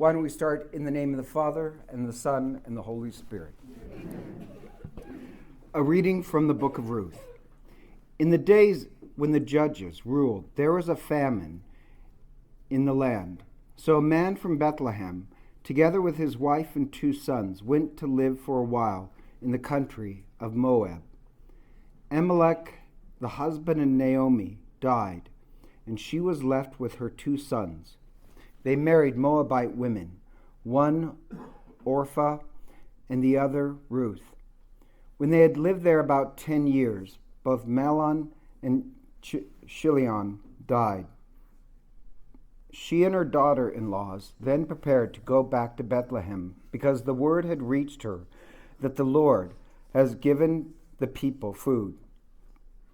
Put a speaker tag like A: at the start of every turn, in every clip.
A: Why don't we start in the name of the Father, and the Son, and the Holy Spirit. A reading from the book of Ruth. In the days when the judges ruled, there was a famine in the land. So a man from Bethlehem, together with his wife and 2 sons, went to live for a while in the country of Moab. Amalek, the husband of Naomi, died, and she was left with her 2 sons. They married Moabite women, one Orpah and the other Ruth. When they had lived there about 10 years, both Mahlon and Chilion died. She and her daughter-in-laws then prepared to go back to Bethlehem, because the word had reached her that the Lord has given the people food.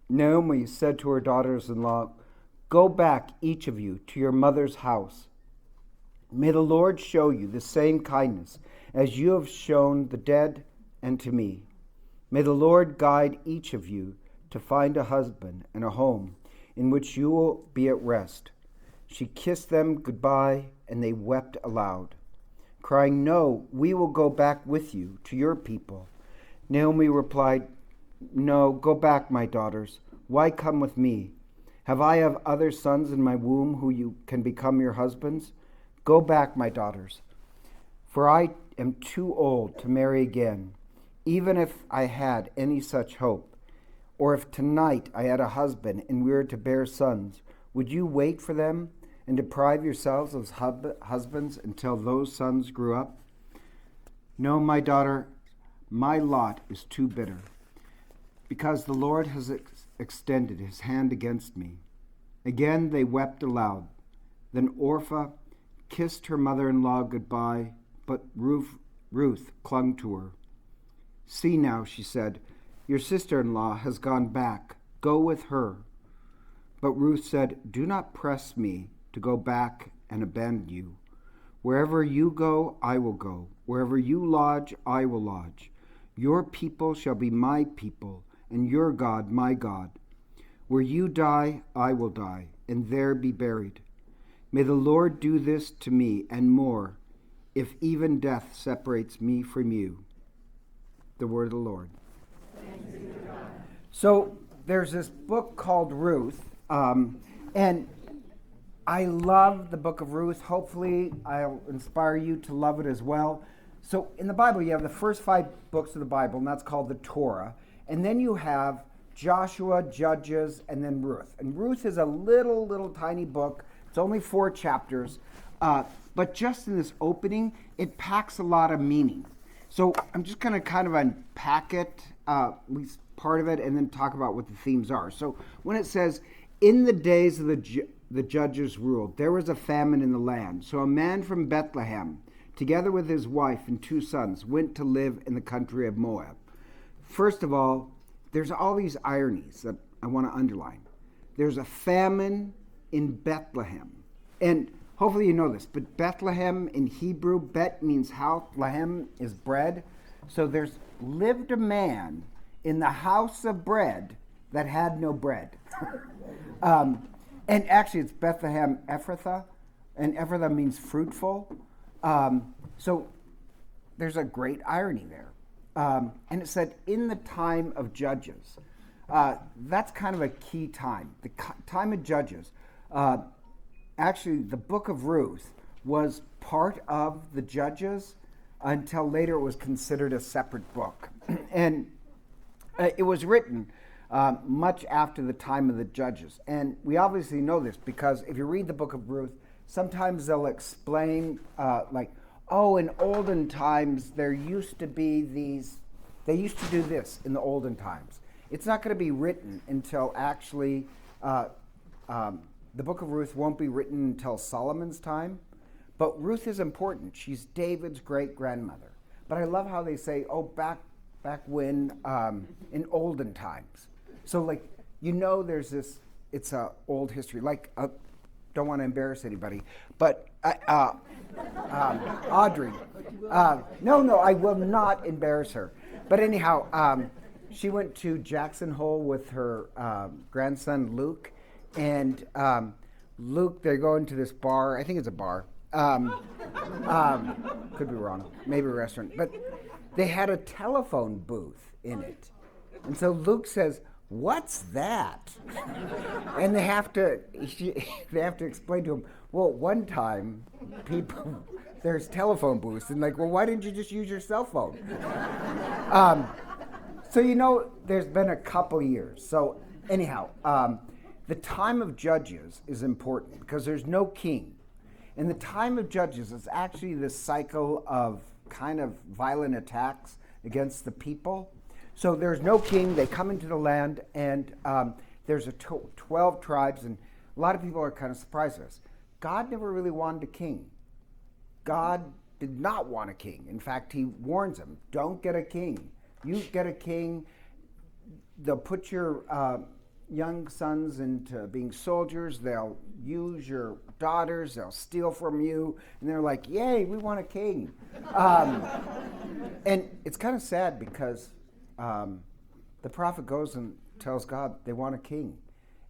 A: Naomi said to her daughters-in-law, "Go back, each of you, to your mother's house. May the Lord show you the same kindness as you have shown the dead and to me. May the Lord guide each of you to find a husband and a home in which you will be at rest." She kissed them goodbye, and they wept aloud, crying, "No, we will go back with you to your people." Naomi replied, "No, go back, my daughters. Why come with me? Have I other sons in my womb who you can become your husbands? Go back, my daughters, for I am too old to marry again. Even if I had any such hope, or if tonight I had a husband and we were to bear sons, would you wait for them and deprive yourselves of husbands until those sons grew up? No, my daughter, my lot is too bitter, because the Lord has extended his hand against me." Again they wept aloud. Then Orpah kissed her mother-in-law goodbye, but Ruth clung to her. "See now," she said, "your sister-in-law has gone back. Go with her." But Ruth said, "Do not press me to go back and abandon you. Wherever you go, I will go. Wherever you lodge, I will lodge. Your people shall be my people, and your God my God. Where you die, I will die, and there be buried. May the Lord do this to me and more, if even death separates me from you." The word of the Lord.
B: Thanks be to God.
A: So there's this book called Ruth, and I love the book of Ruth. Hopefully I'll inspire you to love it as well. So in the Bible, you have the first 5 books of the Bible, and that's called the Torah. And then you have Joshua, Judges, and then Ruth. And Ruth is a little tiny book. It's only 4 chapters. But just in this opening, it packs a lot of meaning. So I'm just going to kind of unpack it, at least part of it, and then talk about what the themes are. So when it says, "In the days of the judges ruled, there was a famine in the land. So a man from Bethlehem, together with his wife and 2 sons, went to live in the country of Moab." First of all, there's all these ironies that I want to underline. There's a famine in Bethlehem. And hopefully you know this, but Bethlehem in Hebrew, Bet means house, Lahem is bread. So there's lived a man in the house of bread that had no bread. And actually it's Bethlehem Ephrathah, and Ephrathah means fruitful. So there's a great irony there. And it said, in the time of Judges. That's kind of a key time. The time of Judges. Actually, the book of Ruth was part of the Judges until later it was considered a separate book. And it was written much after the time of the Judges. And we obviously know this because if you read the book of Ruth, sometimes they'll explain in olden times there used to be they used to do this in the olden times. It's not going to be written until actually the book of Ruth won't be written until Solomon's time. But Ruth is important. She's David's great-grandmother. But I love how they say, back when, in olden times. So, there's this, it's a old history. Don't want to embarrass anybody, but Audrey. No, I will not embarrass her. But anyhow, she went to Jackson Hole with her grandson, Luke. And Luke, they're going to this bar. I think it's a bar. Could be wrong. Maybe a restaurant. But they had a telephone booth in it. And so Luke says, "What's that?" And they have to explain to him, well, one time there's telephone booths. And like, well, why didn't you just use your cell phone? So, there's been a couple years. So anyhow, the time of Judges is important because there's no king. And the time of Judges is actually this cycle of kind of violent attacks against the people. So there's no king. They come into the land, and there's 12 tribes, and a lot of people are kind of surprised at this. God never really wanted a king. God did not want a king. In fact, he warns them, don't get a king. You get a king, they'll put your young sons into being soldiers, they'll use your daughters, they'll steal from you, and they're like, yay, we want a king. And it's kind of sad because the prophet goes and tells God they want a king.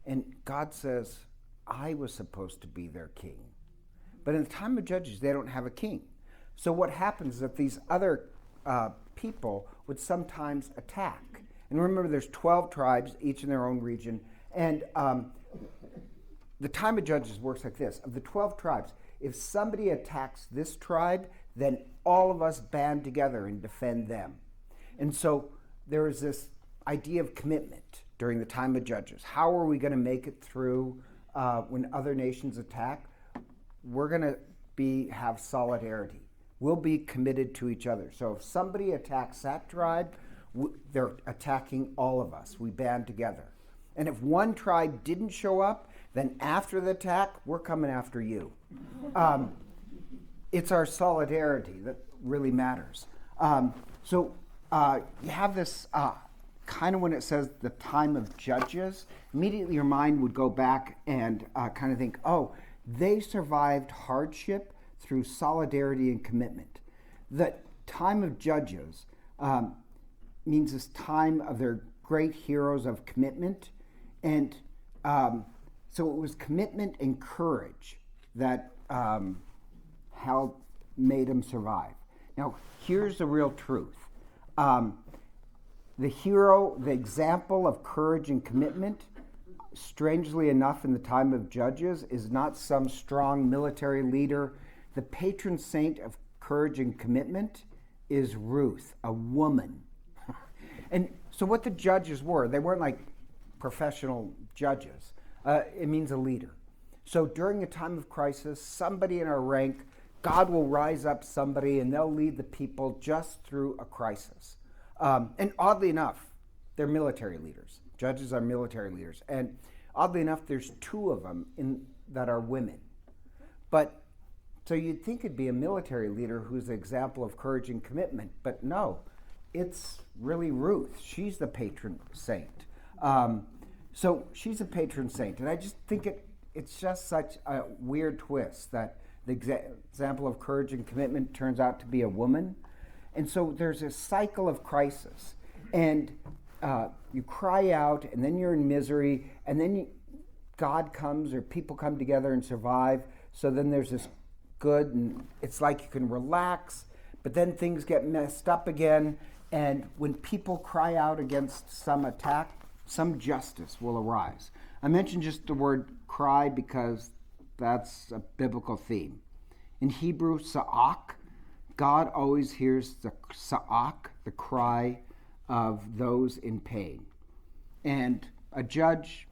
A: And God says, I was supposed to be their king. But in the time of Judges, they don't have a king. So what happens is that these other people would sometimes attack. And remember, there's 12 tribes, each in their own region. And the time of Judges works like this. Of the 12 tribes, if somebody attacks this tribe, then all of us band together and defend them. And so there is this idea of commitment during the time of Judges. How are we going to make it through when other nations attack? We're going to have solidarity. We'll be committed to each other. So if somebody attacks that tribe, they're attacking all of us. We band together. And if one tribe didn't show up, then after the attack, we're coming after you. It's our solidarity that really matters. So you have this kind of when it says the time of Judges, immediately your mind would go back and kind of think, oh, they survived hardship through solidarity and commitment. The time of Judges means this time of their great heroes of commitment. And so it was commitment and courage that made them survive. Now, here's the real truth. The hero, the example of courage and commitment, strangely enough, in the time of Judges, is not some strong military leader. The patron saint of courage and commitment is Ruth, a woman. And so what the judges were, they weren't like professional judges. It means a leader. So during a time of crisis, somebody in our rank, God will rise up somebody and they'll lead the people just through a crisis. And oddly enough, they're military leaders. Judges are military leaders. And oddly enough, there's 2 of them that are women. But so you'd think it'd be a military leader who's an example of courage and commitment. But no, it's really Ruth. She's the patron saint. So she's a patron saint. And I just think it's just such a weird twist that the example of courage and commitment turns out to be a woman. And so there's a cycle of crisis. And you cry out, and then you're in misery, and then God comes or people come together and survive. So then there's this good, and it's like you can relax, but then things get messed up again. And when people cry out against some attack, some justice will arise. I mentioned just the word cry because that's a biblical theme. In Hebrew, sa'ak, God always hears the sa'ak, the cry of those in pain. And a judge,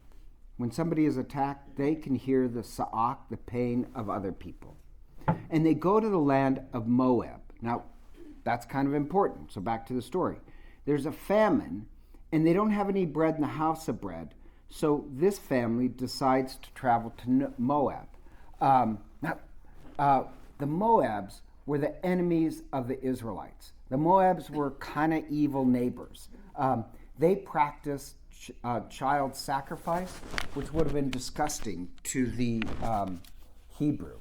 A: when somebody is attacked, they can hear the sa'ak, the pain of other people. And they go to the land of Moab. Now, that's kind of important. So back to the story. There's a famine, and they don't have any bread in the house of bread. So this family decides to travel to Moab. The Moabs were the enemies of the Israelites. The Moabs were kind of evil neighbors. They practiced child sacrifice, which would have been disgusting to the Hebrew.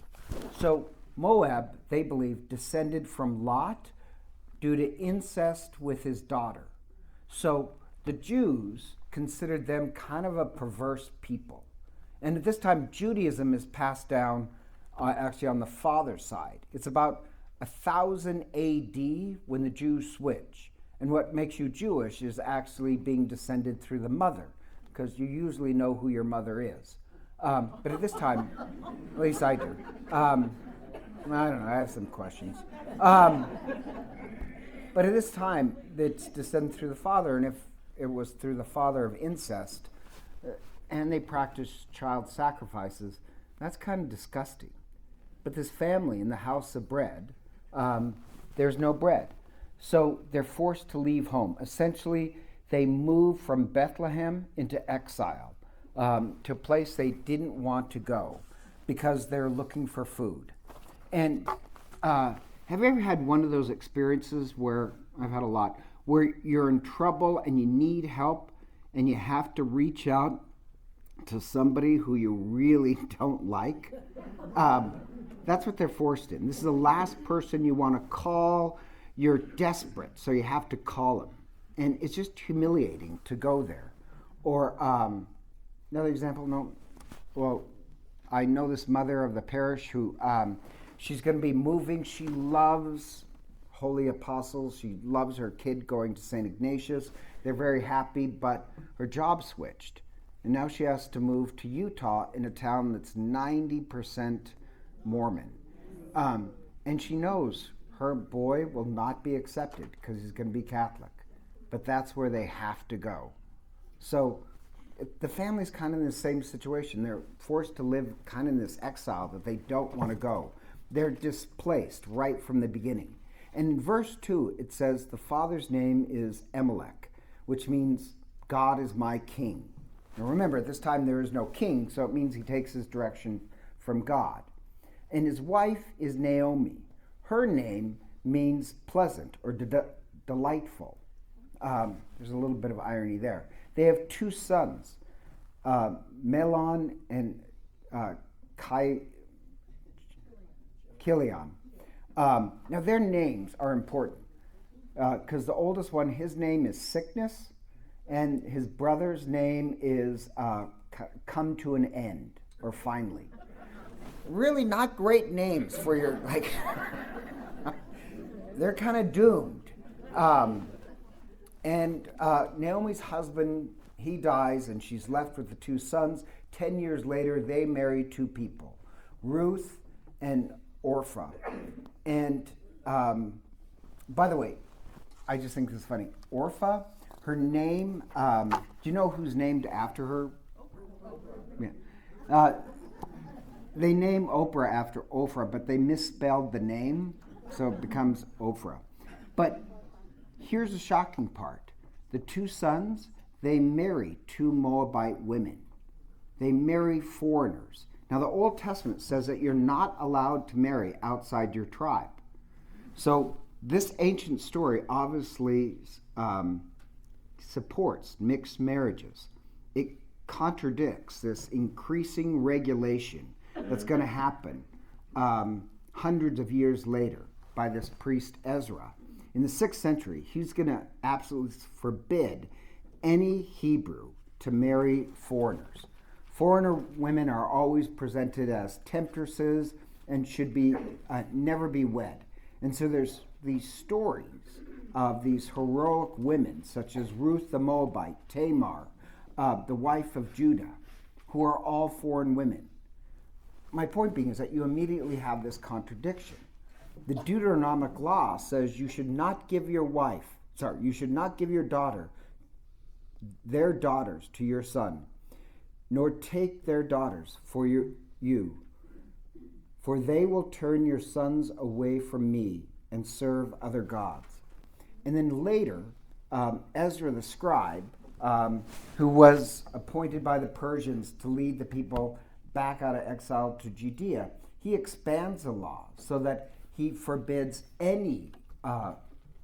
A: So Moab, they believe, descended from Lot due to incest with his daughter. So the Jews considered them kind of a perverse people. And at this time, Judaism is passed down actually on the father's side. It's about 1000 AD when the Jews switch. And what makes you Jewish is actually being descended through the mother, because you usually know who your mother is. But at this time, at least I do. I don't know, I have some questions. But at this time, it's descended through the father, and if it was through the father of incest, and they practiced child sacrifices, that's kind of disgusting. But this family in the house of bread, there's no bread. So they're forced to leave home. Essentially, they move from Bethlehem into exile to a place they didn't want to go because they're looking for food. And have you ever had one of those experiences where, I've had a lot, where you're in trouble and you need help and you have to reach out to somebody who you really don't like? That's what they're forced in. This is the last person you want to call. You're desperate, so you have to call them. And it's just humiliating to go there. Or another example, I know this mother of the parish who she's going to be moving. She loves holy apostles. She loves her kid going to St. Ignatius. They're very happy, but her job switched. And now she has to move to Utah in a town that's 90% Mormon. And she knows her boy will not be accepted because he's going to be Catholic. But that's where they have to go. So the family's kind of in the same situation. They're forced to live kind of in this exile that they don't want to go. They're displaced right from the beginning. And in verse 2, it says the father's name is Emelech, which means God is my king. Now remember, at this time there is no king, so it means he takes his direction from God. And his wife is Naomi. Her name means pleasant or delightful. There's a little bit of irony there. They have two sons, Melon and Kilion. Now their names are important because the oldest one, his name is Sickness, and his brother's name is Come to an End, or Finally. Really not great names for your, they're kind of doomed. And Naomi's husband, he dies, and she's left with the two sons. 10 years later, they marry two people, Ruth and Orpah. And by the way, I just think this is funny. Orpah, her name, do you know who's named after her? Yeah. They name Oprah after Ophrah, but they misspelled the name, so it becomes Ophrah. But here's the shocking part. The two sons, they marry two Moabite women. They marry foreigners. Now, the Old Testament says that you're not allowed to marry outside your tribe. So this ancient story obviously supports mixed marriages. It contradicts this increasing regulation that's going to happen hundreds of years later by this priest Ezra. In the 6th century, he's going to absolutely forbid any Hebrew to marry foreigners. Foreigner women are always presented as temptresses and should be never be wed. And so there's these stories of these heroic women, such as Ruth the Moabite, Tamar, the wife of Judah, who are all foreign women. My point being is that you immediately have this contradiction. The Deuteronomic law says you should not give your daughter, their daughters to your son, nor take their daughters for you, for they will turn your sons away from me and serve other gods. And then later, Ezra the scribe, who was appointed by the Persians to lead the people back out of exile to Judea, he expands the law so that he forbids any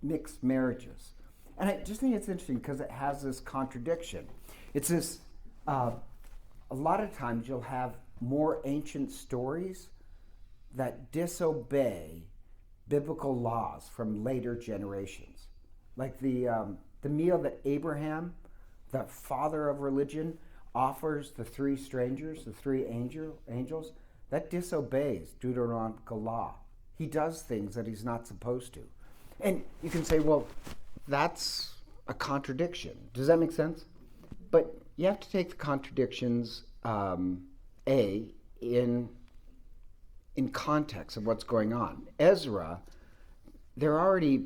A: mixed marriages. And I just think it's interesting because it has this contradiction. It's this, a lot of times you'll have more ancient stories that disobey biblical laws from later generations. Like the meal that Abraham, the father of religion, offers the three strangers, the three angels. that disobeys Deuteronomical law. He does things that he's not supposed to. And you can say, well, that's a contradiction. Does that make sense? But you have to take the contradictions, in context of what's going on. Ezra, they're already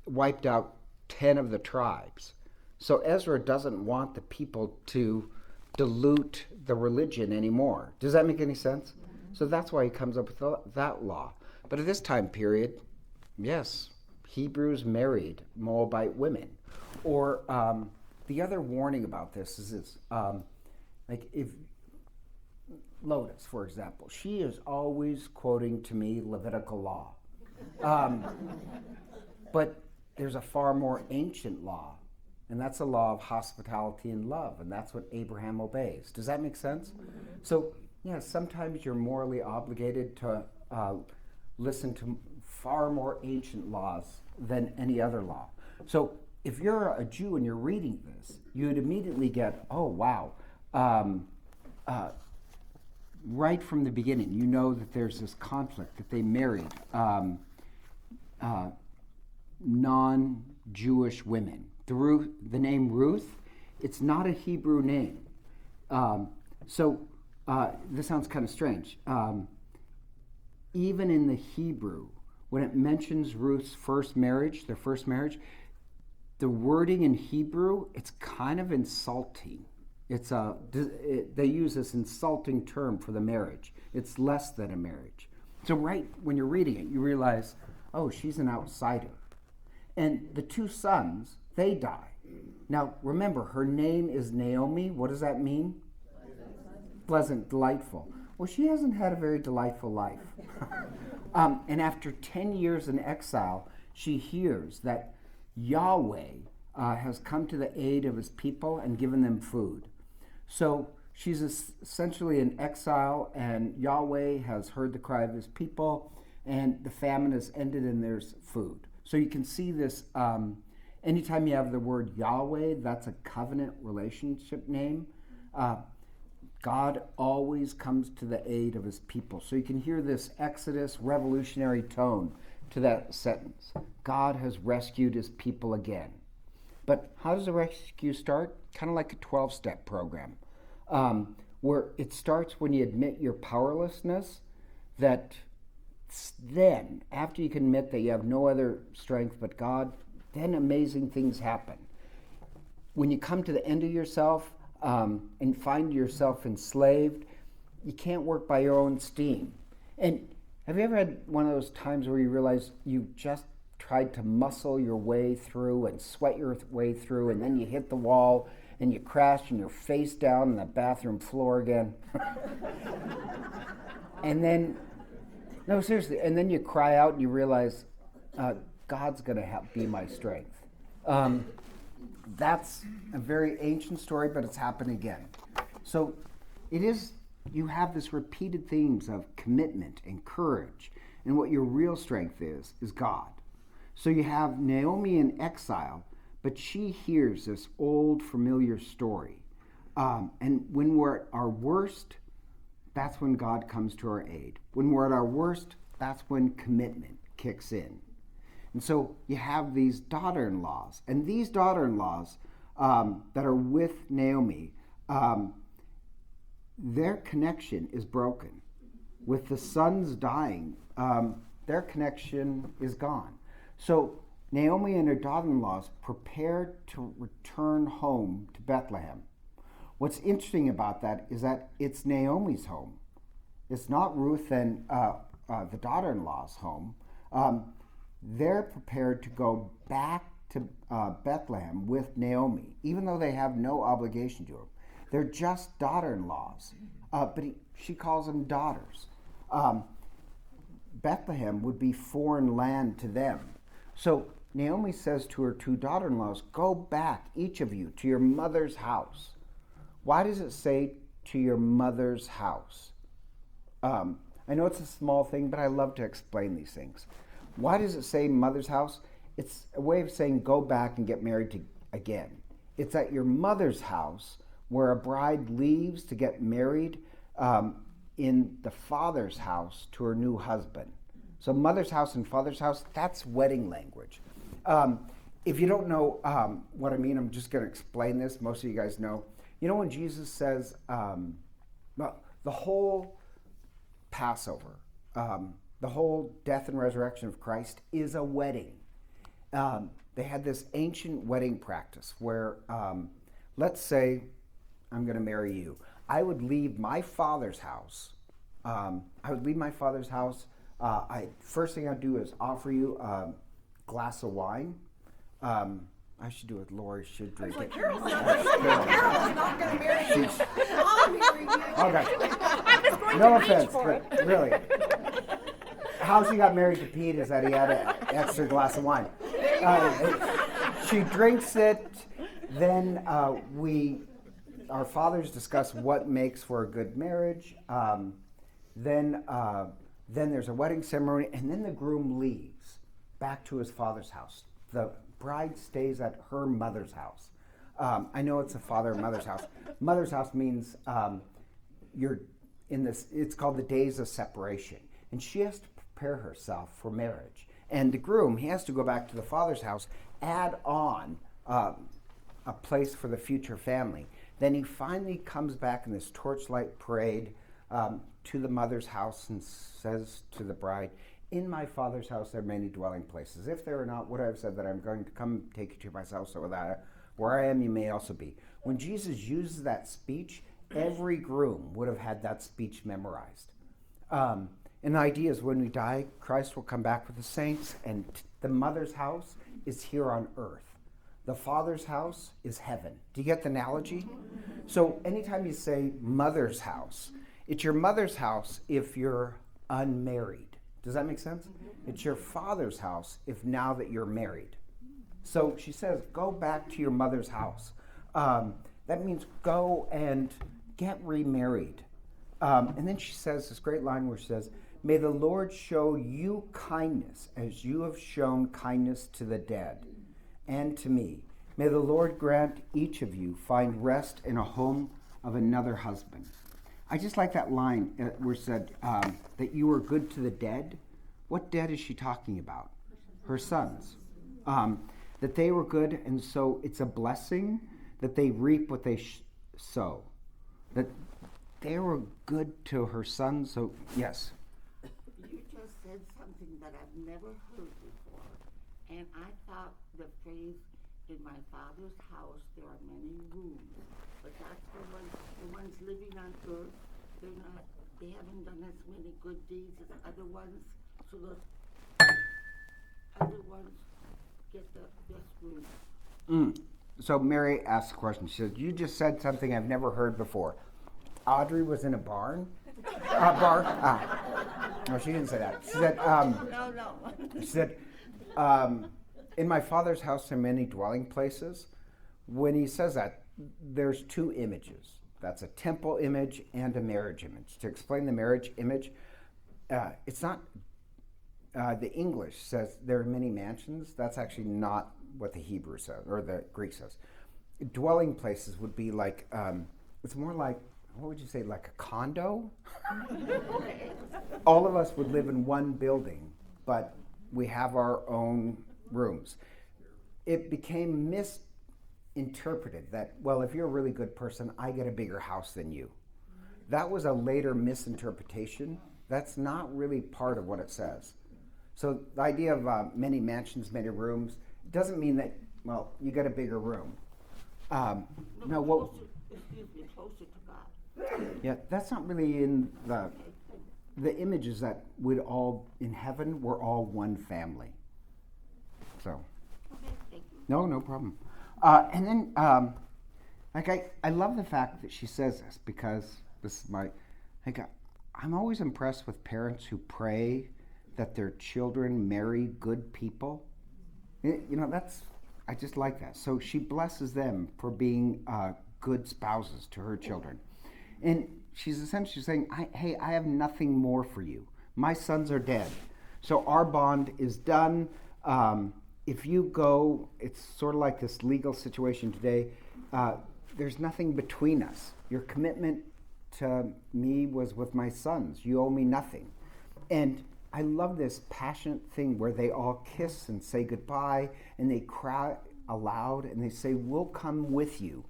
A: wiped out 10 of the tribes. So Ezra doesn't want the people to dilute the religion anymore. Does that make any sense? So that's why he comes up with that law. But at this time period, yes, Hebrews married Moabite women. Or the other warning about this is this, like if Lotus, for example, she is always quoting to me Levitical law. But there's a far more ancient law, and that's the law of hospitality and love, and that's what Abraham obeys. Does that make sense? So, yeah, sometimes you're morally obligated to listen to far more ancient laws than any other law. So if you're a Jew and you're reading this, you would immediately get, oh, wow. Right from the beginning, you know that there's this conflict, that they married non-Jewish women. The name Ruth, it's not a Hebrew name. So this sounds kind of strange. Even in the Hebrew, when it mentions Ruth's first marriage, their first marriage, the wording in Hebrew, it's kind of insulting. They use this insulting term for the marriage. It's less than a marriage. So right when you're reading it, you realize, oh, she's an outsider. And the two sons, they die. Now, remember, her name is Naomi. What does that mean? Pleasant, delightful. Well, she hasn't had a very delightful life. And after 10 years in exile, she hears that Yahweh has come to the aid of his people and given them food. So she's essentially in exile, and Yahweh has heard the cry of his people, and the famine has ended and there's food. So you can see this, anytime you have the word Yahweh, that's a covenant relationship name. God always comes to the aid of his people. So you can hear this Exodus revolutionary tone to that sentence. God has rescued his people again. But how does the rescue start? Kind of like a 12-step program, where it starts when you admit your powerlessness, that then, after you can admit that you have no other strength but God, then amazing things happen. When you come to the end of yourself and find yourself enslaved, you can't work by your own steam. And have you ever had one of those times where you realize you just tried to muscle your way through and sweat your way through, and then you hit the wall and you crash and you're face down on the bathroom floor again? And then, no, seriously, and then you cry out and you realize God's going to be my strength. That's a very ancient story, but it's happened again. So it is, you have this repeated themes of commitment and courage, and what your real strength is God. So you have Naomi in exile, but she hears this old familiar story. And when we're at our worst, that's when God comes to our aid. When we're at our worst, that's when commitment kicks in. And so you have these daughter-in-laws. And these daughter-in-laws that are with Naomi, their connection is broken. With the sons dying, their connection is gone. So Naomi and her daughter-in-laws prepared to return home to Bethlehem. What's interesting about that is that it's Naomi's home. It's not Ruth and the daughter-in-law's home. They're prepared to go back to Bethlehem with Naomi, even though they have no obligation to her. They're just daughter-in-laws, but she calls them daughters. Bethlehem would be foreign land to them. So Naomi says to her two daughter-in-laws, go back, each of you, to your mother's house. Why does it say to your mother's house? I know it's a small thing, but I love to explain these things. Why does it say mother's house? It's a way of saying go back and get married again. It's at your mother's house where a bride leaves to get married. in the father's house to her new husband. So mother's house and father's house, that's wedding language. If you don't know what I mean, I'm just going to explain this. Most of you guys know. You know when Jesus says, well, the whole Passover, the whole death and resurrection of Christ is a wedding. They had this ancient wedding practice where, let's say, I'm going to marry you. I would leave my father's house. First thing I'd do is offer you a glass of wine. I should do it. Lori should drink it.
B: Carol's not going to marry you. I'll marry you.
A: Okay.
C: I was going
A: No
C: to reach
A: offense,
C: for it.
A: but really. How she got married to Pete is that he had an extra glass of wine. She drinks it. Then our fathers discuss what makes for a good marriage. Then there's a wedding ceremony, and then the groom leaves back to his father's house. The bride stays at her mother's house. I know it's a father and mother's house. Mother's house means you're in this. It's called the days of separation, and she has to prepare herself for marriage. And the groom, he has to go back to the father's house, add on a place for the future family. Then he finally comes back in this torchlight parade to the mother's house and says to the bride, "In my father's house there are many dwelling places. If there are not, would I have said that I'm going to come take you to myself, so that where I am you may also be." When Jesus uses that speech, every groom would have had that speech memorized. And the idea is when we die, Christ will come back with the saints, and the mother's house is here on earth. The father's house is heaven. Do you get the analogy? So anytime you say mother's house, it's your mother's house if you're unmarried. Does that make sense? Mm-hmm. It's your father's house if now that you're married. So she says, go back to your mother's house. That means go and get remarried. And then she says this great line where she says, "May the Lord show you kindness as you have shown kindness to the dead and to me. May the Lord grant each of you find rest in a home of another husband." I just like that line where it said that you were good to the dead. What dead is she talking about? Her sons. That they were good, and so it's a blessing that they reap what they sow. That they were good to her sons, so yes.
D: You just said something that I've never heard before, and I thought the phrase, "in my father's house there are many rooms," but that's the ones living on earth, they haven't done as many good deeds as other ones, so the other ones get the best rooms.
A: So Mary asked a question. She said, "You just said something I've never heard before. Audrey was in a barn?" No, she didn't say that. She said,
D: No.
A: She said, "In my father's house there are many dwelling places." When he says that, there's two images. That's a temple image and a marriage image. To explain the marriage image, it's not, the English says there are many mansions. That's actually not what the Hebrew says, or the Greek says. Dwelling places would be like, it's more like, what would you say, like a condo? All of us would live in one building, but we have our own rooms. It became misinterpreted that, well, if you're a really good person, I get a bigger house than you. That was a later misinterpretation. That's not really part of what it says. So the idea of many mansions, many rooms, doesn't mean that, well, you get a bigger room.
D: Closer to God.
A: Yeah, that's not really in the images that we'd all, in heaven, we're all one family. So.
D: Okay, thank you.
A: No problem. And then, I love the fact that she says this, because this is I'm always impressed with parents who pray that their children marry good people. I just like that. So she blesses them for being good spouses to her children. And she's essentially saying, hey, I have nothing more for you. My sons are dead. So our bond is done. If you go, it's sort of like this legal situation today. There's nothing between us. Your commitment to me was with my sons. You owe me nothing. And I love this passionate thing where they all kiss and say goodbye, and they cry aloud, and they say, we'll come with you.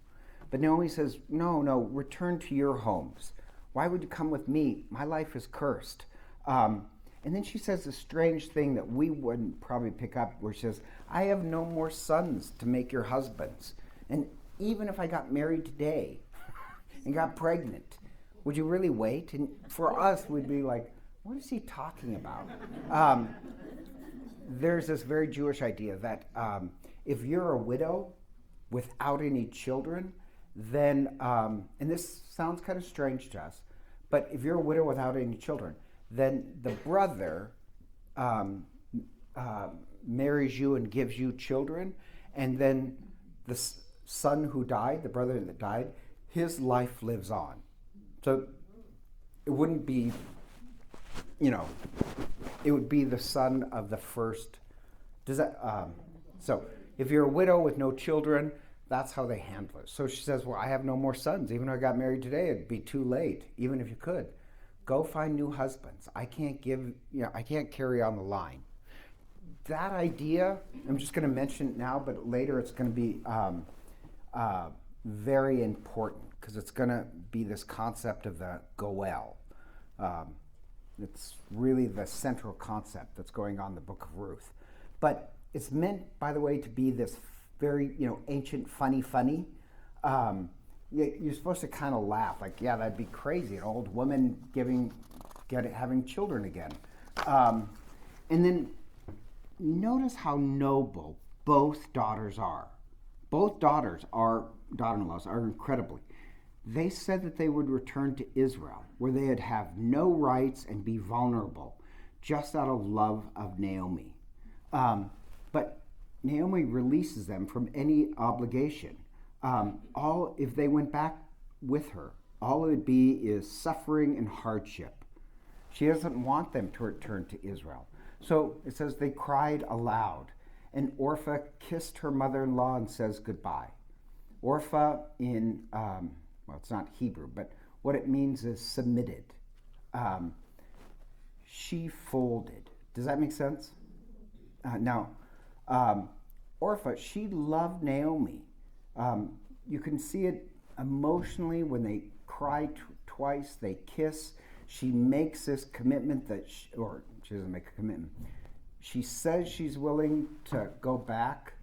A: But Naomi says, no, return to your homes. Why would you come with me? My life is cursed. And then she says a strange thing that we wouldn't probably pick up, where she says, I have no more sons to make your husbands. And even if I got married today and got pregnant, would you really wait? And for us, we'd be like, what is he talking about? There's this very Jewish idea that if you're a widow without any children, then, and this sounds kind of strange to us, but if you're a widow without any children, then the brother marries you and gives you children, and then the son who died, the brother that died, his life lives on. So it wouldn't be, it would be the son of the first. Does that? So if you're a widow with no children, that's how they handle it. So she says, well, I have no more sons. Even if I got married today, it'd be too late, even if you could. Go find new husbands. I can't carry on the line. That idea, I'm just going to mention it now, but later it's going to be very important, because it's going to be this concept of the goel. It's really the central concept that's going on in the book of Ruth. But it's meant, by the way, to be this very, ancient, funny. You're supposed to kind of laugh, like, yeah, that'd be crazy, an old woman having children again. And then notice how noble both daughters are. Both daughter-in-laws are incredibly. They said that they would return to Israel, where they'd have no rights and be vulnerable, just out of love of Naomi. But Naomi releases them from any obligation. If they went back with her, all it would be is suffering and hardship. She doesn't want them to return to Israel. So it says they cried aloud, and Orpah kissed her mother-in-law and says goodbye. Orpah in, it's not Hebrew, but what it means is submitted. She folded. Does that make sense? Now, Orpah, she loved Naomi. You can see it emotionally when they cry twice, they kiss. She makes this commitment she doesn't make a commitment. She says she's willing to go back,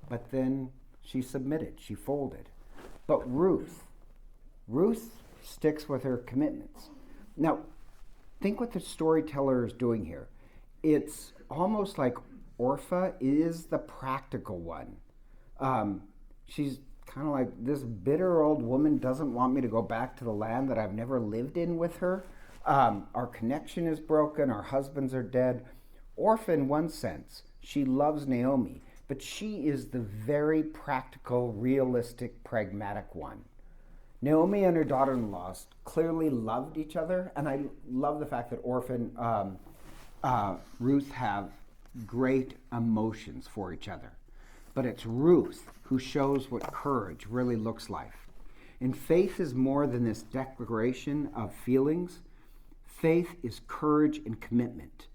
A: but then she submitted, she folded. But Ruth sticks with her commitments. Now, think what the storyteller is doing here. It's almost like Orpah is the practical one. She's kind of like, this bitter old woman doesn't want me to go back to the land that I've never lived in with her. Our connection is broken. Our husbands are dead. Orpah, in one sense, she loves Naomi, but she is the very practical, realistic, pragmatic one. Naomi and her daughter-in-law clearly loved each other, and I love the fact that Orpah and Ruth have great emotions for each other. But it's Ruth who shows what courage really looks like. And faith is more than this declaration of feelings. Faith is courage and commitment.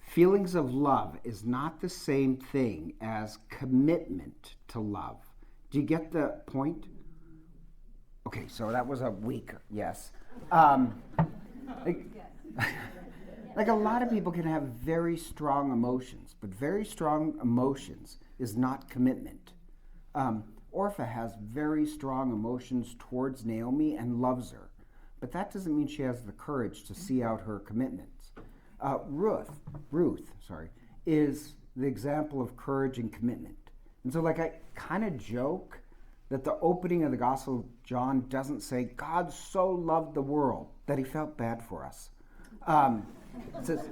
A: Feelings of love is not the same thing as commitment to love. Do you get the point? Okay, so that was a weak yes. Like a lot of people can have very strong emotions, but very strong emotions is not commitment. Orpah has very strong emotions towards Naomi and loves her, but that doesn't mean she has the courage to see out her commitments. Ruth, is the example of courage and commitment. And so I kind of joke that the opening of the Gospel of John doesn't say, God so loved the world that he felt bad for us. It says,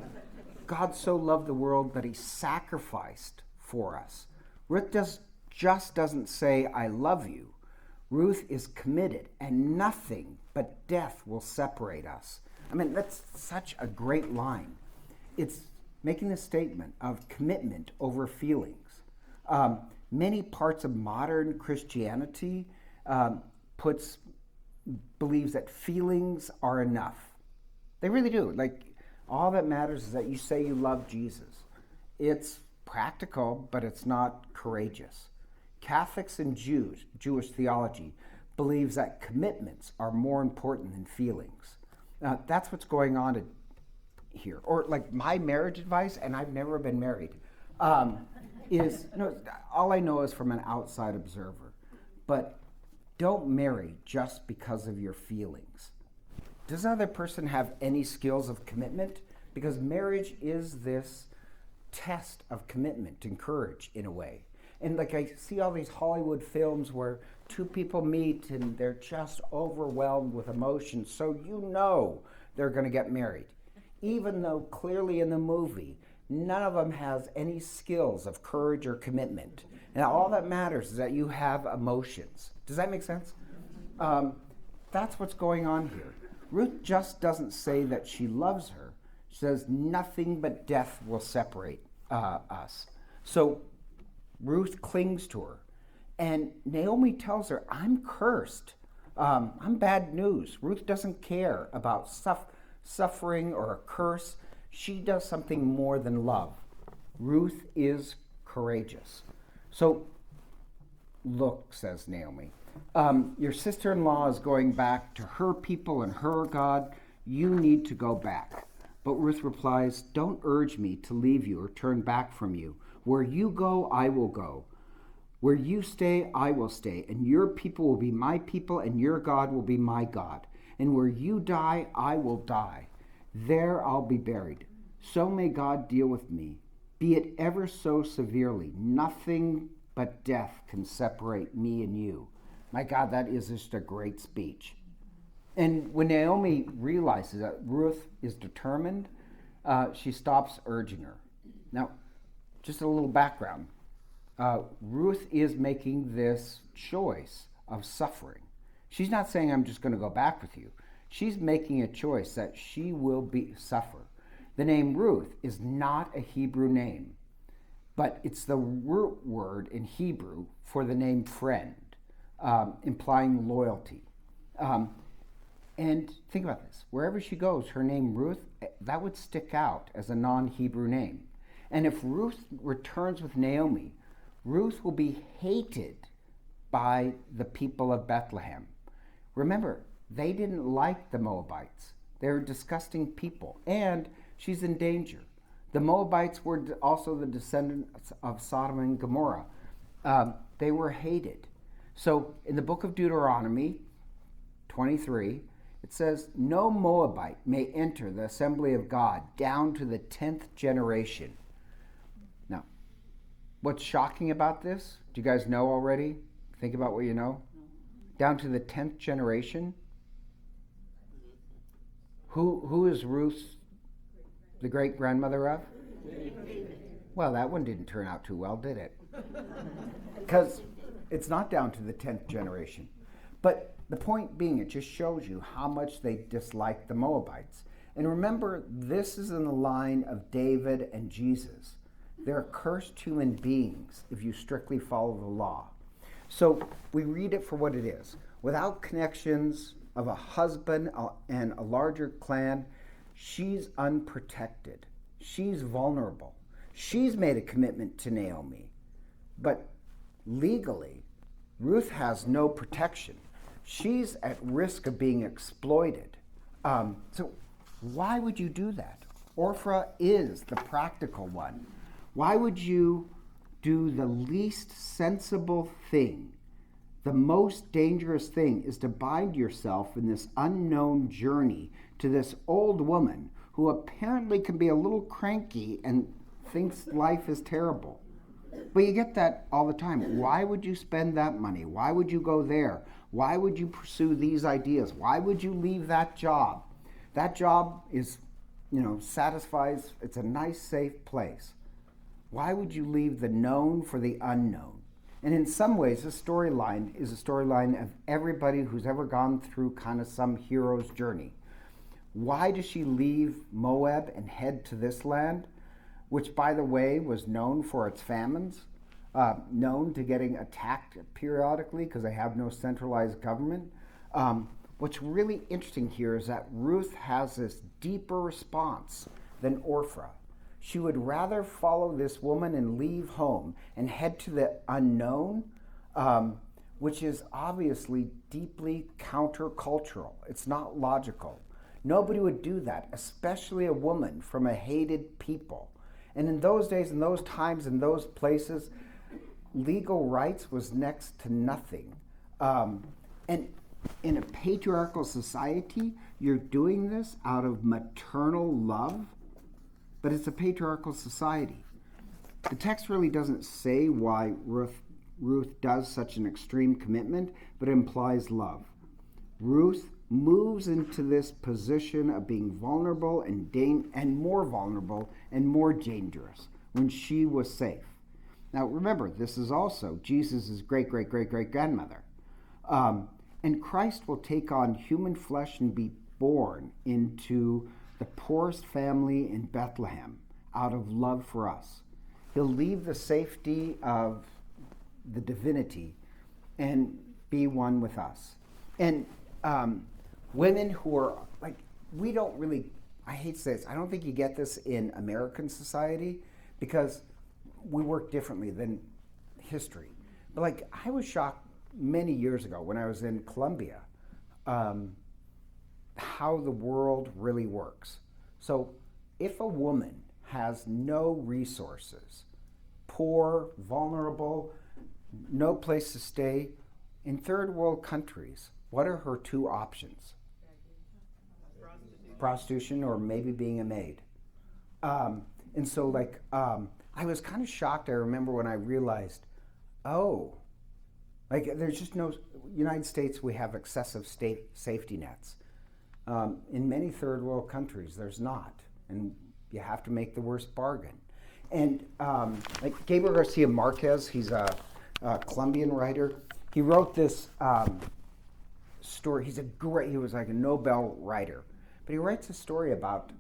A: God so loved the world that he sacrificed for us. Ruth just doesn't say, I love you. Ruth is committed, and nothing but death will separate us. I mean, that's such a great line. It's making a statement of commitment over feelings. Many parts of modern Christianity puts believes that feelings are enough. They really do. Like, all that matters is that you say you love Jesus. It's practical, but it's not courageous. Catholics and Jews, Jewish theology, believes that commitments are more important than feelings. That's what's going on here. Or like my marriage advice, and I've never been married, is, all I know is from an outside observer. But don't marry just because of your feelings. Does the other person have any skills of commitment? Because marriage is this test of commitment and courage in a way. And like I see all these Hollywood films where two people meet and they're just overwhelmed with emotion, so they're going to get married. Even though clearly in the movie, none of them has any skills of courage or commitment. And all that matters is that you have emotions. Does that make sense? That's what's going on here. Ruth just doesn't say that she loves her. She says nothing but death will separate us. So Ruth clings to her. And Naomi tells her, I'm cursed. I'm bad news. Ruth doesn't care about suffering or a curse. She does something more than love. Ruth is courageous. So, look, says Naomi, your sister-in-law is going back to her people and her God. You need to go back. But Ruth replies, don't urge me to leave you or turn back from you. Where you go, I will go. Where you stay, I will stay. And your people will be my people, and your God will be my God. And where you die, I will die. There I'll be buried. So may God deal with me, be it ever so severely. Nothing but death can separate me and you. My God, that is just a great speech. And when Naomi realizes that Ruth is determined, she stops urging her. Now, just a little background. Ruth is making this choice of suffering. She's not saying, I'm just going to go back with you. She's making a choice that she will suffer. The name Ruth is not a Hebrew name, but it's the root word in Hebrew for the name friend, implying loyalty. And think about this. Wherever she goes, her name Ruth, that would stick out as a non-Hebrew name. And if Ruth returns with Naomi, Ruth will be hated by the people of Bethlehem. Remember, they didn't like the Moabites. They're disgusting people, and she's in danger. The Moabites were also the descendants of Sodom and Gomorrah. They were hated. So in the book of Deuteronomy 23, it says, no Moabite may enter the assembly of God down to the 10th generation. Now, what's shocking about this? Do you guys know already? Think about what you know. Down to the 10th generation. Who is Ruth the great-grandmother of? Well, that one didn't turn out too well, did it? Because it's not down to the 10th generation. But the point being, it just shows you how much they disliked the Moabites. And remember, this is in the line of David and Jesus. They're cursed human beings if you strictly follow the law. So we read it for what it is. Without connections of a husband and a larger clan, she's unprotected. She's vulnerable. She's made a commitment to Naomi. But legally, Ruth has no protection. She's at risk of being exploited. So why would you do that? Orpha is the practical one. Why would you do the least sensible thing? The most dangerous thing is to bind yourself in this unknown journey to this old woman who apparently can be a little cranky and thinks life is terrible. But you get that all the time. Why would you spend that money? Why would you go there? Why would you pursue these ideas? Why would you leave that job? That job is, satisfies, it's a nice, safe place. Why would you leave the known for the unknown? And in some ways, this storyline is a storyline of everybody who's ever gone through kind of some hero's journey. Why does she leave Moab and head to this land, which, by the way, was known for its famines, known to getting attacked periodically because they have no centralized government? what's really interesting here is that Ruth has this deeper response than Orpha. She would rather follow this woman and leave home and head to the unknown, which is obviously deeply countercultural. It's not logical. Nobody would do that, especially a woman from a hated people. And in those days, in those times, in those places, legal rights was next to nothing. And in a patriarchal society, you're doing this out of maternal love, but it's a patriarchal society. The text really doesn't say why Ruth does such an extreme commitment, but it implies love. Ruth moves into this position of being vulnerable and more vulnerable and more dangerous when she was safe. Now remember, this is also Jesus' great-great-great-great-grandmother. And Christ will take on human flesh and be born into the poorest family in Bethlehem out of love for us. He'll leave the safety of the divinity and be one with us. And women who are, like, we don't really, I hate to say this, I don't think you get this in American society because we work differently than history. But like, I was shocked many years ago when I was in Colombia, how the world really works. So if a woman has no resources, poor, vulnerable, no place to stay, in third world countries, what are her two options? Prostitution or maybe being a maid. And so like, I was kind of shocked. I remember when I realized, like there's just no, United States, we have excessive state safety nets. In many third world countries, there's not. And you have to make the worst bargain. And like Gabriel Garcia Marquez, he's a Colombian writer. He wrote this story. He was like a Nobel writer. But he writes a story about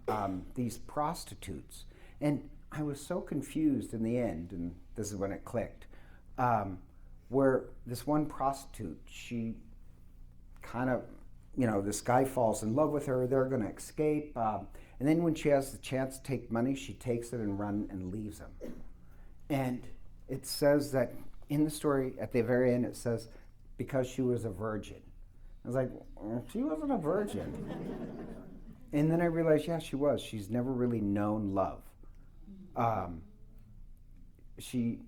A: these prostitutes. And I was so confused in the end, and this is when it clicked, where this one prostitute, she kind of, this guy falls in love with her, they're going to escape. And then when she has the chance to take money, she takes it and runs and leaves him. And it says that in the story, at the very end, it says, because she was a virgin. I was like, she wasn't a virgin. And then I realized, yeah, she was. She's never really known love. She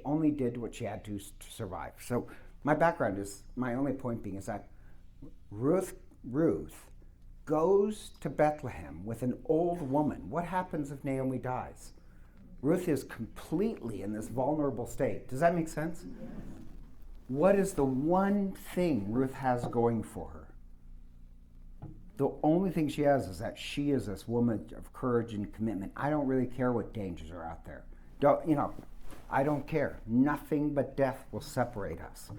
A: only did what she had to survive. So my background is, my only point being is that Ruth goes to Bethlehem with an old woman. What happens if Naomi dies? Ruth is completely in this vulnerable state. Does that make sense? Yeah. What is the one thing Ruth has going for her? The only thing she has is that she is this woman of courage and commitment. I don't really care what dangers are out there. I don't care. Nothing but death will separate us.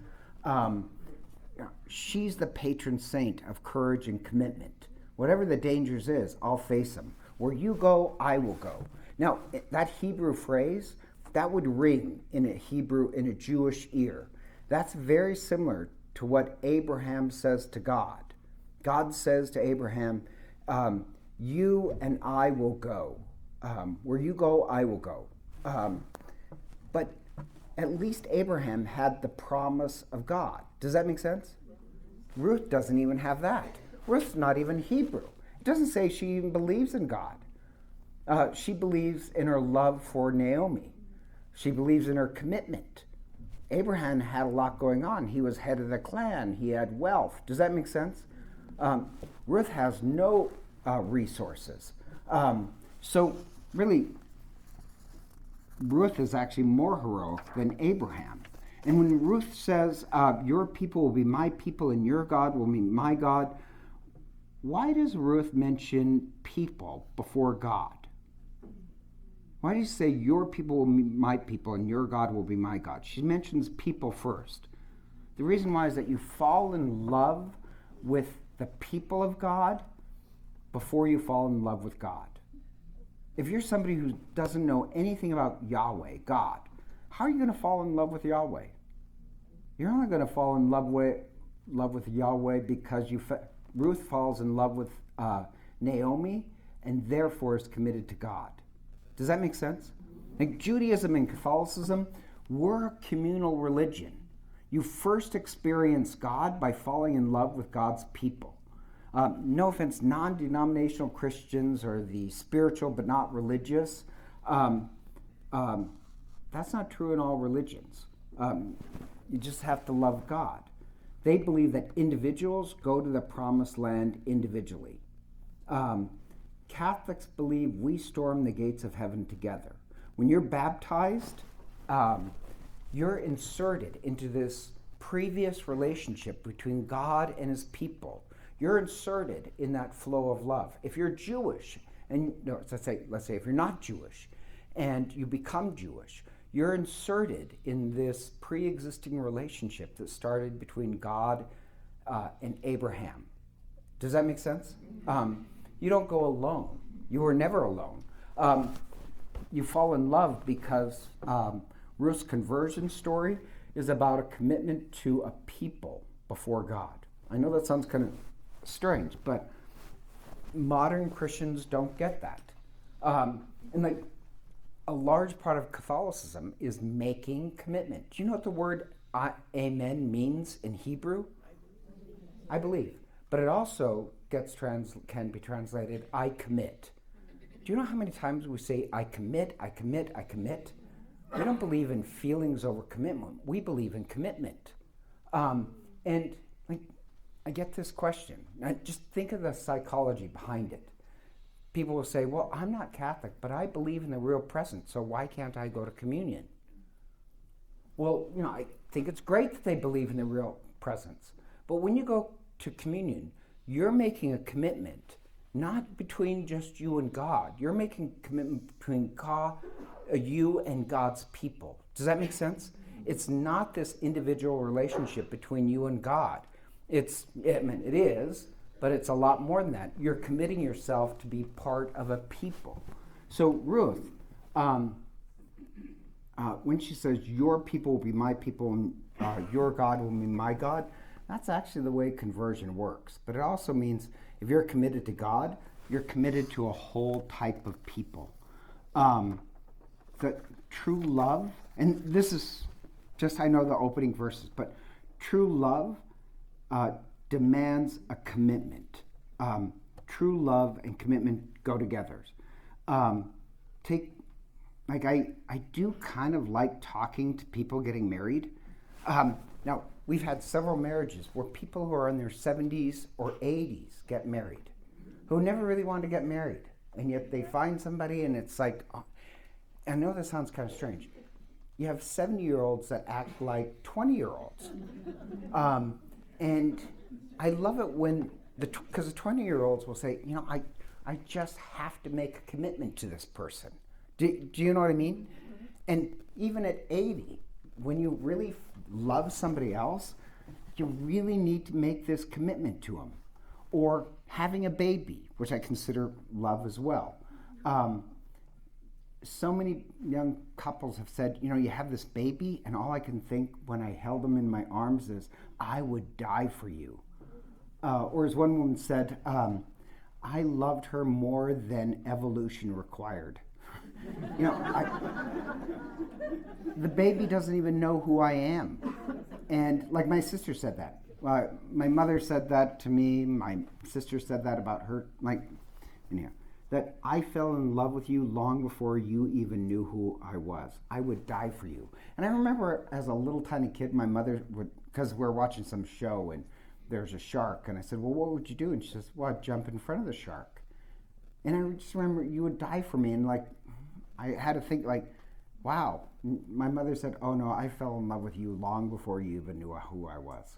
A: She's the patron saint of courage and commitment. Whatever the dangers is, I'll face them. Where you go, I will go. Now, that Hebrew phrase, that would ring in a Jewish ear. That's very similar to what Abraham says to God. God says to Abraham, you and I will go. Where you go, I will go. But at least Abraham had the promise of God. Does that make sense? Ruth doesn't even have that. Ruth's not even Hebrew. It doesn't say she even believes in God. She believes in her love for Naomi. She believes in her commitment. Abraham had a lot going on. He was head of the clan. He had wealth. Does that make sense? Ruth has no resources. So really, Ruth is actually more heroic than Abraham. And when Ruth says, your people will be my people and your God will be my God, why does Ruth mention people before God? Why do you say your people will be my people and your God will be my God? She mentions people first. The reason why is that you fall in love with the people of God before you fall in love with God. If you're somebody who doesn't know anything about Yahweh, God, how are you going to fall in love with Yahweh? You're only going to fall in love with Yahweh because Ruth falls in love with Naomi and therefore is committed to God. Does that make sense? Like Judaism and Catholicism, we're a communal religion. You first experience God by falling in love with God's people. No offense, non-denominational Christians are the spiritual but not religious. That's not true in all religions. You just have to love God. They believe that individuals go to the promised land individually. Catholics believe we storm the gates of heaven together. When you're baptized, you're inserted into this previous relationship between God and his people. You're inserted in that flow of love. If you're Jewish, and no, let's say if you're not Jewish and you become Jewish, you're inserted in this pre-existing relationship that started between God and Abraham. Does that make sense? You don't go alone. You were never alone. You fall in love because Ruth's conversion story is about a commitment to a people before God. I know that sounds kind of strange, but modern Christians don't get that. And like a large part of Catholicism is making commitment. Do you know what the word amen means in Hebrew? I believe. But it also can be translated, I commit. Do you know how many times we say, I commit, I commit, I commit? We don't believe in feelings over commitment. We believe in commitment. And like, I get this question. Now, just think of the psychology behind it. People will say, well, I'm not Catholic, but I believe in the real presence, so why can't I go to communion? Well, I think it's great that they believe in the real presence. But when you go to communion, you're making a commitment, not between just you and God. You're making a commitment between God, you and God's people. Does that make sense? It's not this individual relationship between you and God. It is, but it's a lot more than that. You're committing yourself to be part of a people. So Ruth, when she says, your people will be my people and your God will be my God, that's actually the way conversion works. But it also means if you're committed to God, you're committed to a whole type of people. The true love, and this is just, I know the opening verses, but true love demands a commitment. True love and commitment go together. I do kind of like talking to people getting married. Now, we've had several marriages where people who are in their 70s or 80s get married, who never really wanted to get married, and yet they find somebody and it's like, I know this sounds kind of strange. You have 70-year-olds that act like 20-year-olds. And I love it when, because the 20-year-olds will say, I just have to make a commitment to this person. Do you know what I mean? And even at 80, when you really love somebody else, you really need to make this commitment to them. Or having a baby, which I consider love as well. So many young couples have said, you have this baby, and all I can think when I held them in my arms is, I would die for you. Or as one woman said, I loved her more than evolution required. The baby doesn't even know who I am. And like my sister said that. My mother said that to me. My sister said that about her. That I fell in love with you long before you even knew who I was. I would die for you. And I remember as a little tiny kid, my mother would, because we're watching some show and there's a shark. And I said, well, what would you do? And she says, well, I'd jump in front of the shark. And I just remember, you would die for me. And I had to think wow. My mother said, oh no, I fell in love with you long before you even knew who I was.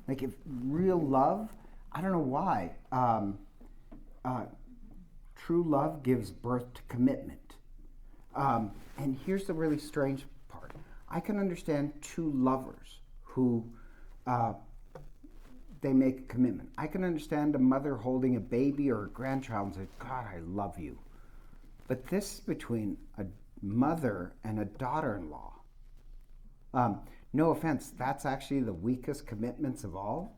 A: If real love, I don't know why. True love gives birth to commitment. And here's the really strange part. I can understand two lovers who they make a commitment. I can understand a mother holding a baby or a grandchild and say, God, I love you. But this is between a mother and a daughter-in-law. No offense, that's actually the weakest commitments of all?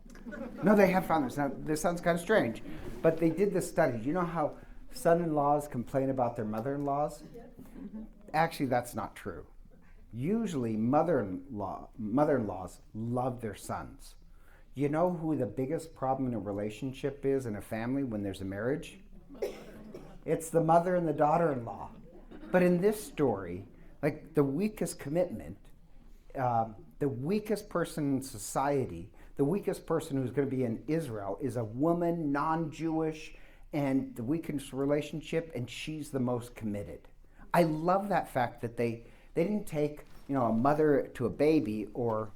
A: No, they have found this. Now, this sounds kind of strange, but they did this study. You know how son-in-laws complain about their mother-in-laws? Actually, that's not true. Usually, mother-in-laws love their sons. You know who the biggest problem in a relationship is in a family when there's a marriage? It's the mother and the daughter-in-law. But in this story, like the weakest commitment, the weakest person in society, the weakest person who's going to be in Israel is a woman, non-Jewish, and the weakest relationship, and she's the most committed. I love that fact that they didn't take, a mother to a baby or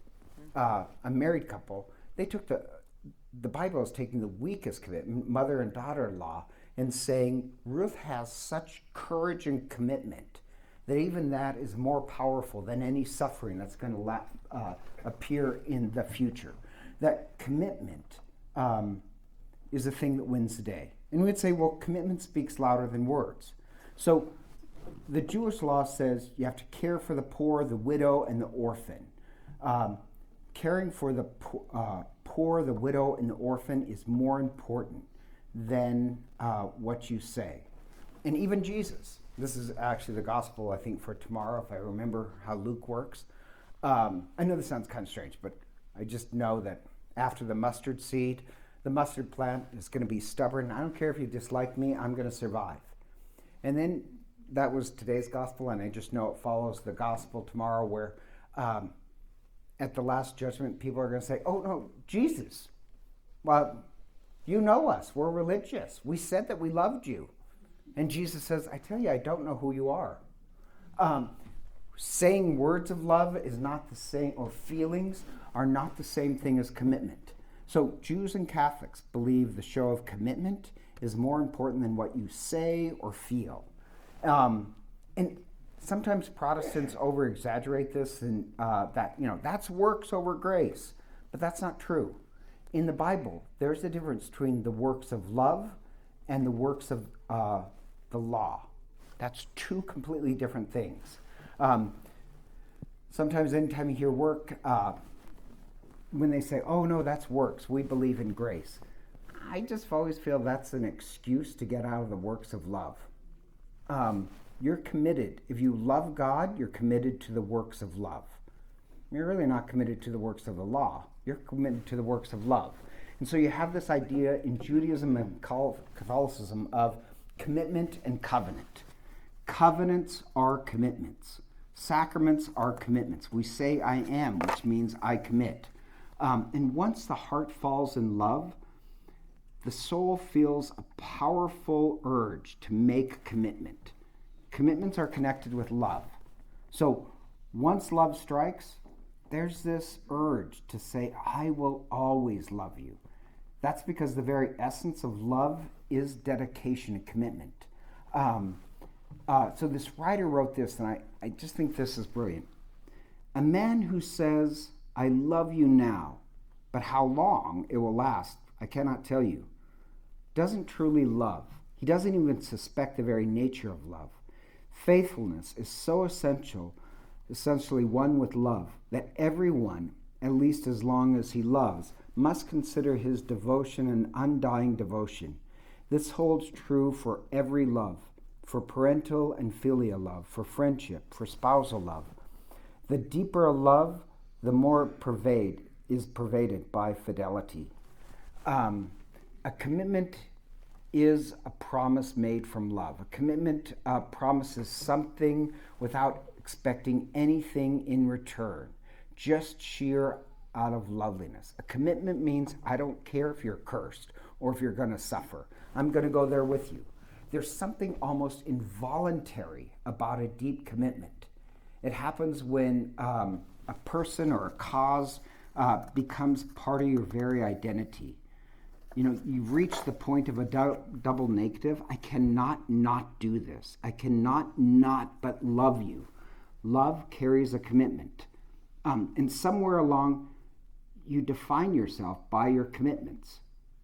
A: a married couple. They took the Bible is taking the weakest commitment, mother and daughter-in-law, and saying Ruth has such courage and commitment that even that is more powerful than any suffering that's going to appear in the future. That commitment is the thing that wins the day. And we'd say, well, commitment speaks louder than words. So the Jewish law says you have to care for the poor, the widow, and the orphan. Caring for the poor, the widow, and the orphan is more important than what you say. And even Jesus, this is actually the gospel, I think, for tomorrow, if I remember how Luke works. I know this sounds kind of strange, but I just know that after the mustard seed, the mustard plant is going to be stubborn. I don't care if you dislike me, I'm going to survive. And then that was today's gospel, and I just know it follows the gospel tomorrow where at the last judgment, people are going to say, oh, no, Jesus, well, you know us. We're religious. We said that we loved you. And Jesus says, I tell you, I don't know who you are. Saying words of love is not the same, or feelings are not the same thing as commitment. So Jews and Catholics believe the show of commitment is more important than what you say or feel. And sometimes Protestants over-exaggerate this and that's works over grace. But that's not true. In the Bible, there's a difference between the works of love and the works of the law. That's two completely different things. Sometimes anytime you hear work, when they say, oh no, that's works, we believe in grace. I just always feel that's an excuse to get out of the works of love. You're committed. If you love God, you're committed to the works of love. You're really not committed to the works of the law. You're committed to the works of love. And so you have this idea in Judaism and Catholicism of commitment and covenant. Covenants are commitments. Sacraments are commitments. We say I am, which means I commit. And once the heart falls in love, the soul feels a powerful urge to make commitment. Commitments are connected with love. So once love strikes, there's this urge to say, I will always love you. That's because the very essence of love is dedication and commitment. So this writer wrote this, and I just think this is brilliant. A man who says, I love you now, but how long it will last, I cannot tell you, doesn't truly love. He doesn't even suspect the very nature of love. Faithfulness is so essentially one with love, that everyone, at least as long as he loves, must consider his devotion an undying devotion. This holds true for every love, for parental and filial love, for friendship, for spousal love. The deeper a love, the more pervaded by fidelity. A commitment is a promise made from love. A commitment promises something without expecting anything in return, just sheer out of loveliness. A commitment means I don't care if you're cursed or if you're going to suffer. I'm going to go there with you. There's something almost involuntary about a deep commitment. It happens when a person or a cause becomes part of your very identity. You've reached the point of a double negative. I cannot not do this. I cannot not but love you. Love carries a commitment. And somewhere along, you define yourself by your commitments.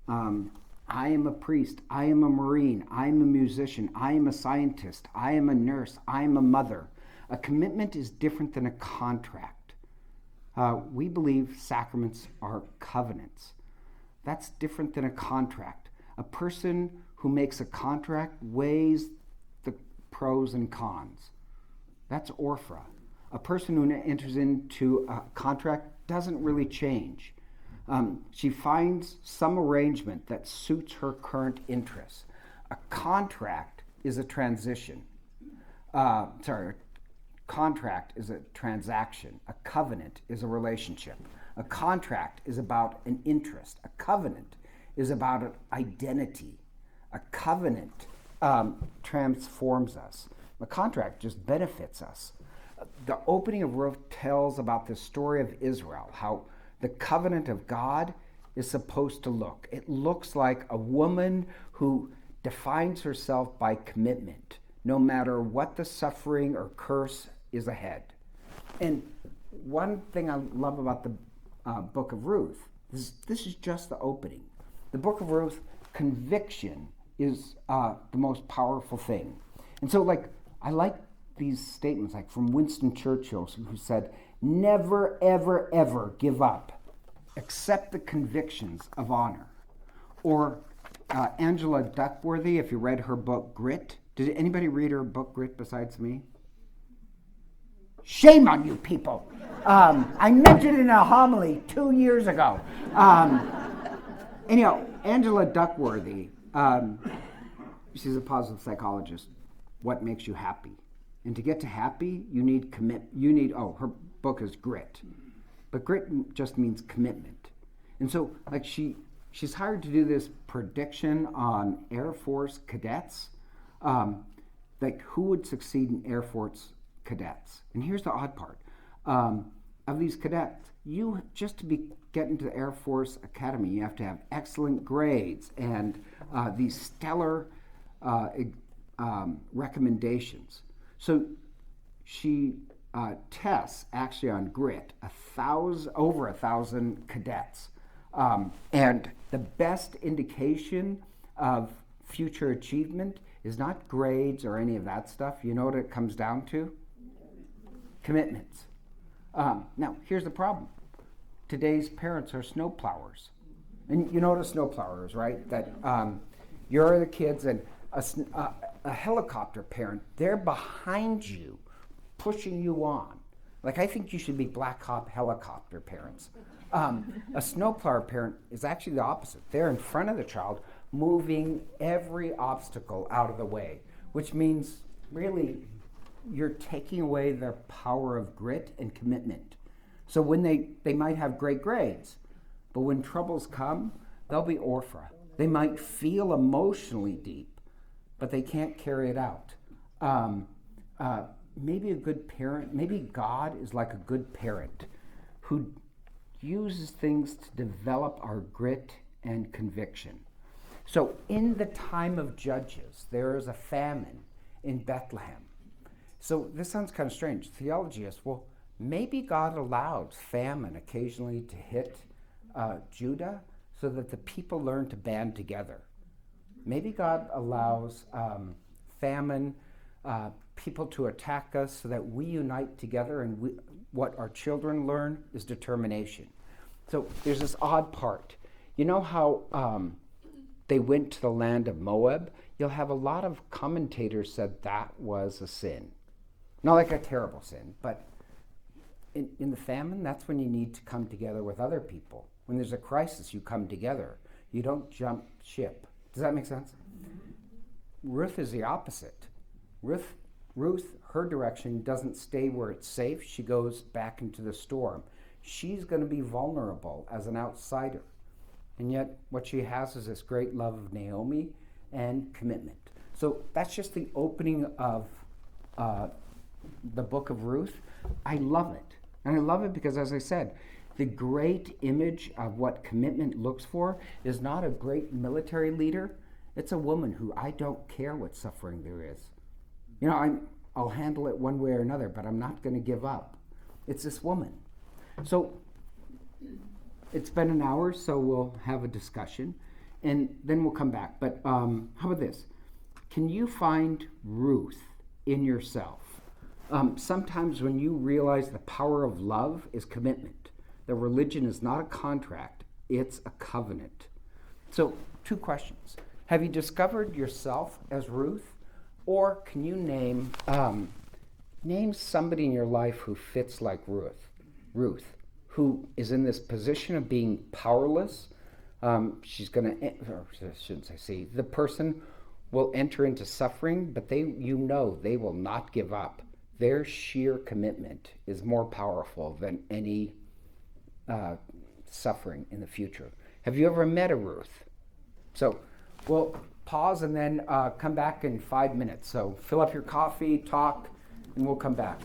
A: I am a priest. I am a Marine. I am a musician. I am a scientist. I am a nurse. I am a mother. A commitment is different than a contract. We believe sacraments are covenants. That's different than a contract. A person who makes a contract weighs the pros and cons. That's orphra. A person who enters into a contract doesn't really change. She finds some arrangement that suits her current interests. A contract is a transition. A contract is a transaction. A covenant is a relationship. A contract is about an interest. A covenant is about an identity. A covenant transforms us. A contract just benefits us. The opening of Ruth tells about the story of Israel, how the covenant of God is supposed to look. It looks like a woman who defines herself by commitment, no matter what the suffering or curse is ahead. And one thing I love about the book of Ruth is this is just the opening. The book of Ruth, conviction is the most powerful thing. And so, I like these statements, like from Winston Churchill, who said, "Never, ever, ever give up. Accept the convictions of honor." Or Angela Duckworthy, if you read her book, Grit. Did anybody read her book, Grit, besides me? Shame on you people. I mentioned it in a homily 2 years ago. Anyhow, Angela Duckworthy, she's a positive psychologist. What makes you happy? And to get to happy, you need her book is Grit. But grit just means commitment. And so, she's hired to do this prediction on Air Force cadets, who would succeed in Air Force cadets. And here's the odd part. Of these cadets, just to get into the Air Force Academy, you have to have excellent grades and these stellar recommendations. So she tests actually on grit over 1,000 cadets, and the best indication of future achievement is not grades or any of that stuff. You know what it comes down to? Commitments. Now, here's the problem. Today's parents are snowplowers. And you know what a snowplower is, right? That you're the kids, and a helicopter parent, they're behind you, pushing you on. I think you should be Black Hawk helicopter parents. A snowplower parent is actually the opposite. They're in front of the child, moving every obstacle out of the way, which means really you're taking away their power of grit and commitment. So when they might have great grades, but when troubles come, they'll be orphra. They might feel emotionally deep, but they can't carry it out. Maybe a good parent, maybe God is like a good parent who uses things to develop our grit and conviction. So in the time of Judges, there is a famine in Bethlehem. So this sounds kind of strange. Theology is, well, maybe God allowed famine occasionally to hit Judah so that the people learn to band together. Maybe God allows famine, people to attack us so that we unite together, and what our children learn is determination. So there's this odd part. You know how they went to the land of Moab? You'll have a lot of commentators said that was a sin. Not like a terrible sin, but in the famine, that's when you need to come together with other people. When there's a crisis, you come together. You don't jump ship. Does that make sense? Ruth is the opposite. Ruth, her direction doesn't stay where it's safe. She goes back into the storm. She's going to be vulnerable as an outsider. And yet what she has is this great love of Naomi and commitment. So that's just the opening of the book of Ruth. I love it. And I love it because, as I said, the great image of what commitment looks for is not a great military leader. It's a woman who, I don't care what suffering there is. I'll handle it one way or another, but I'm not going to give up. It's this woman. So it's been an hour, so we'll have a discussion, and then we'll come back. But how about this? Can you find Ruth in yourself? Sometimes when you realize the power of love is commitment, that religion is not a contract, it's a covenant. So, 2 questions. Have you discovered yourself as Ruth? Or can you name somebody in your life who fits like Ruth, who is in this position of being powerless? She's going to, or shouldn't I say, the person will enter into suffering, but they will not give up. Their sheer commitment is more powerful than any suffering in the future. Have you ever met a Ruth? So we'll pause and then come back in 5 minutes. So fill up your coffee, talk, and we'll come back.